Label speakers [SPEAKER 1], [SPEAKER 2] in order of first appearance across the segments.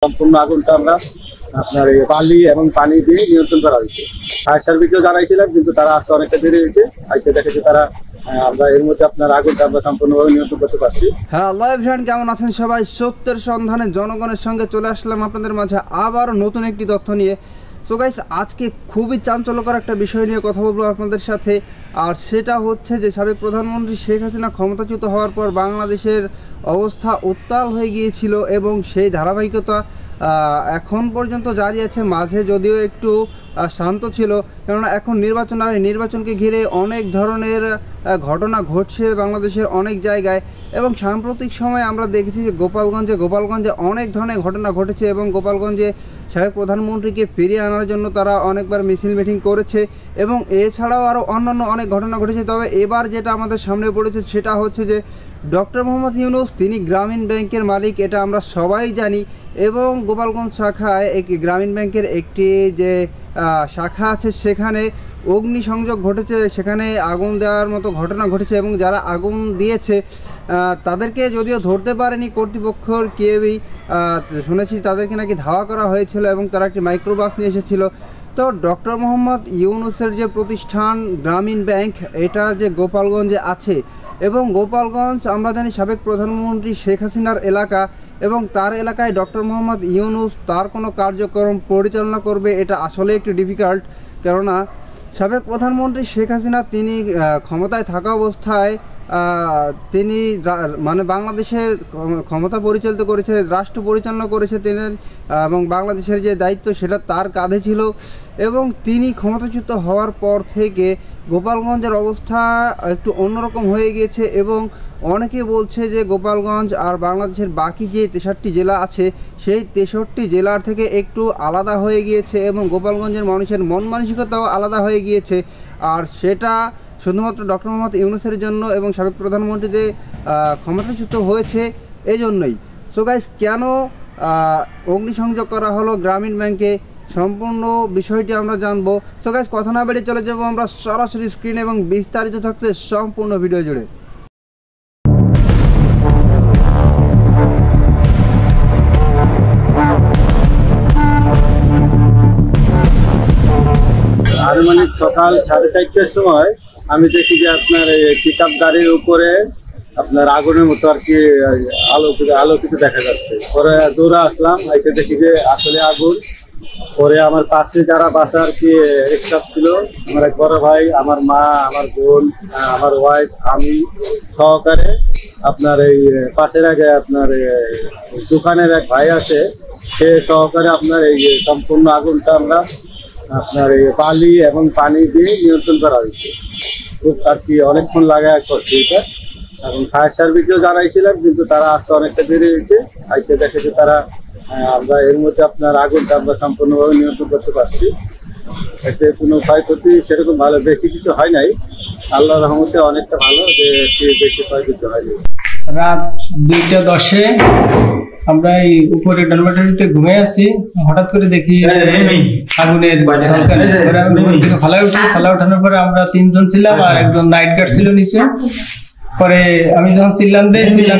[SPEAKER 1] সম্পূর্ণ আগুনটা আমরা আপনার এই বালি এবং পানি দিয়ে নিয়ন্ত্রণ করা হয়েছে। ফায়ার সার্ভিসও জানাইছিলাম, কিন্তু তারা আসতে অনেকটা দেরি হয়েছে। আজকে দেখেছি তারা আমরা এর মধ্যে আপনার আগুনটা আমরা সম্পূর্ণভাবে নিয়ন্ত্রণ করতে পারছি।
[SPEAKER 2] হ্যাঁ, লাইভ ফ্রেন্ড, কেমন আছেন সবাই? সত্যের সন্ধানে জনগণের সঙ্গে চলে আসলাম আপনাদের মাঝে আবার নতুন একটি তথ্য নিয়ে। সো গাইস, আজকে খুবই চাঞ্চল্যকর একটা বিষয় নিয়ে কথা বলবো আপনাদের সাথে। আর সেটা হচ্ছে যে সাবেক প্রধানমন্ত্রী শেখ হাসিনা ক্ষমতাচ্যুত হওয়ার পর বাংলাদেশের অবস্থা উত্তাল হয়ে গিয়েছিল এবং সেই ধারাবাহিকতা এখন পর্যন্ত জারি আছে। মাঝে যদিও একটু শান্ত ছিল, কেননা এখন নির্বাচন আর নির্বাচনকে ঘিরে অনেক ধরনের ঘটনা ঘটছে বাংলাদেশের অনেক জায়গায়। এবং সাম্প্রতিক সময় আমরা দেখেছি যে গোপালগঞ্জে অনেক ধরনের ঘটনা ঘটেছে এবং গোপালগঞ্জে সাবেক প্রধানমন্ত্রীকে ফিরিয়ে আনার জন্য তারা অনেকবার মিছিল মিটিং করেছে এবং এছাড়াও আরও অন্যান্য অনেক ঘটনা ঘটেছে। তবে এবার যেটা আমাদের সামনে পড়েছে সেটা হচ্ছে যে ডক্টর মোহাম্মদ ইউনূস তিনি গ্রামীণ ব্যাংকের মালিক, এটা আমরা সবাই জানি। এবং গোপালগঞ্জ শাখায় গ্রামীণ ব্যাংকের একটি যে শাখা আছে সেখানে অগ্নিসংযোগ ঘটেছে, সেখানে আগুন দেওয়ার মতো ঘটনা ঘটেছে এবং যারা আগুন দিয়েছে তাদেরকে যদিও ধরতে পারেনি কর্তৃপক্ষর কেউই। শুনেছি তাদেরকে নাকি ধাওয়া করা হয়েছিল এবং তারা একটি মাইক্রোবাস নিয়ে এসেছিল। তো ডক্টর মোহাম্মদ ইউনূসের যে প্রতিষ্ঠান গ্রামীণ ব্যাংক, এটা যে গোপালগঞ্জে আছে এবং গোপালগঞ্জ আমরা জানি সাবেক প্রধানমন্ত্রী শেখ হাসিনার এলাকা এবং তার এলাকায় ডক্টর মোহাম্মদ ইউনূস তার কোনো কার্যক্রম পরিচালনা করবে এটা আসলে একটু ডিফিকাল্ট। কেননা সাবেক প্রধানমন্ত্রী শেখ হাসিনা তিনি ক্ষমতায় থাকা অবস্থায় তিনি মানে বাংলাদেশের ক্ষমতা পরিচালিত করেছে, রাষ্ট্র পরিচালনা করেছে তিনি, এবং বাংলাদেশের যে দায়িত্ব সেটা তার কাঁধে ছিল। এবং তিনি ক্ষমতাচ্যুত হওয়ার পর থেকে গোপালগঞ্জের অবস্থা একটু অন্যরকম হয়ে গিয়েছে এবং অনেকে বলছে যে গোপালগঞ্জ আর বাংলাদেশের বাকি যে 63টি জেলা আছে সেই 63টি জেলার থেকে একটু আলাদা হয়ে গিয়েছে এবং গোপালগঞ্জের মানুষের মন মানসিকতাও আলাদা হয়ে গিয়েছে। আর সেটা শুধুমাত্র ডক্টর মোহাম্মদ ইউনূসের জন্য এবং সাবেক প্রধানমন্ত্রীদের ক্ষমতাচ্যুত হয়েছে এজন্যই। সো গাইস, কেন অগ্নিসংযোগ করা হলো গ্রামীণ ব্যাংকে, সম্পূর্ণ বিষয়টি আমরা জানবো। সো গাইস, কথা না বেরিয়ে চলে যাবো আমরা সরাসরি স্ক্রিন এবং বিস্তারিত থাকছে সম্পূর্ণ ভিডিও জুড়ে।
[SPEAKER 1] আনুমানিক সকাল 4:30টার সময় আমি দেখি যে আপনার এই পিকআপ গাড়ির উপরে আপনার আগুনের মতো আর কি আলোকিত দেখা যাচ্ছে। পরে দৌড়ে আসলাম, এসে দেখি যে আসলে আগুন। পরে আমার পাশে যারা বাসা আর কি স্টাফ ছিল, আমার এক বড় ভাই, আমার মা, আমার বোন, আমার ওয়াইফ, আমি সহকারে আপনার এই পাশের আগে আপনার দোকানের এক ভাই আছে, সে সহকারে আপনার এই সম্পূর্ণ আগুনটা আমরা আপনার এই বালি এবং পানি দিয়ে নিয়ন্ত্রণ করা হয়েছে। খুব আর কি অনেকক্ষণ লাগায় করছে এটা। এখন ফায়ার সার্ভিসও জানাইছিলাম, কিন্তু তারা আসতে অনেকটা দেরি হয়েছে। আজকে দেখেছি তারা আমরা এর মধ্যে আপনার আগুনটা আমরা সম্পূর্ণভাবে নিয়ন্ত্রণ করতে পারছি। এতে কোনো ক্ষয়ক্ষতি সেরকম ভালো বেশি কিছু হয় নাই, আল্লাহর রহমতে অনেকটা ভালো, যে বেশি ক্ষয়ক্ষতি হয়নি।
[SPEAKER 3] রাত 2:10 আমরা এই উপরে ডরমেটরিতে ঘুমিয়ে আছি, হঠাৎ করে দেখি আগুনের ফালা ওঠানোর পরে আমরা 3জন ছিলাম আর একজন নাইট গার্ড ছিল নিচে। পরে আমি যখন চিল্লান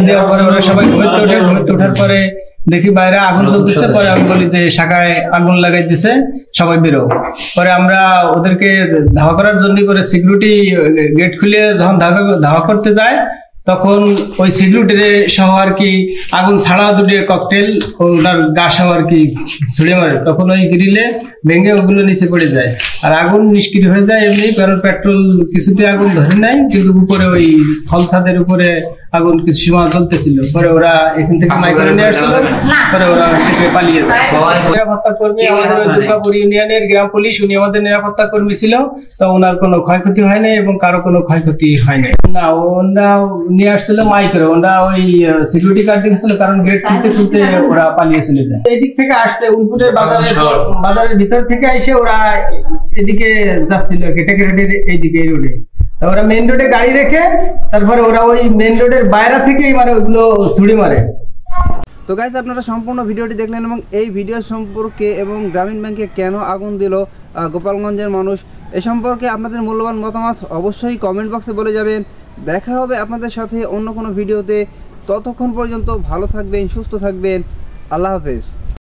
[SPEAKER 3] দেওয়ার পরে ওরা সবাই ঘুমোতে ওঠার পরে দেখি বাইরে আগুন জ্বলতেছে। পরে আমি বলি যে শাখায় আগুন লাগাই দিছে, সবাই বেরো। পরে আমরা ওদেরকে ধাওয়া করার জন্য করে সিকিউরিটি গেট খুলে যখন ধাওয়া করতে যায় তখন ওই সিকিউরিটি সহ আর কি আগুন ছাড়া দুটি ককটেল ওটার গা সহ আর কি ছুড়ে মারে। তখন ওই গ্রিলে ভেঙে ওগুলো নিচে পড়ে যায় আর আগুন নিষ্ক্রিয় হয়ে যায় এমনি, কারণ পেট্রোল কিছুতে আগুন ধরে নাই, কিন্তু উপরে ওই ফল ছাদের উপরে আগুন কিছু সময় জ্বলতেছিল। পরে ওরা এখান থেকে মাইক্রো নিয়ে আসছিল, পরে ওরা থেকে পালিয়ে যায়। নিরাপত্তা কর্মী আমাদের ওই দুর্গাপুর ইউনিয়নের গ্রাম পুলিশ, উনি আমাদের নিরাপত্তা কর্মী ছিল, তো ওনার কোনো ক্ষয়ক্ষতি হয় নাই এবং কারো কোনো ক্ষয়ক্ষতি হয় নাই। না, ওরা নিয়ে আসছিল মাইক্রো, ওরা ওই সিকিউরিটি গার্ড দেখেছিল, কারণ গেট খুলতে ওরা পালিয়ে চলে যায়। এই দিক থেকে আসছে উনপুরের বাজারের ভিতর থেকে এসে ওরা এদিকে যাচ্ছিল কেটাকেটের এইদিকে এই রোডে। ওরা মেইন রোডে গাড়ি রেখে তারপরে ওরা ওই মেইন রোডের বাইরে থেকেই মানে ওগুলো ছুড়ে মারে।
[SPEAKER 2] তো গাইস, আপনারা সম্পূর্ণ ভিডিওটি দেখলেন এবং এই ভিডিও সম্পর্কে এবং গ্রামীণ ব্যাংকে কেন আগুন দিল গোপালগঞ্জের মানুষ এ সম্পর্কে আপনাদের মূল্যবান মতামত অবশ্যই কমেন্ট বক্সে বলে যাবেন। দেখা হবে আপনাদের সাথে অন্য কোনো ভিডিওতে। ততক্ষণ পর্যন্ত ভালো থাকবেন, সুস্থ থাকবেন। আল্লাহ হাফেজ।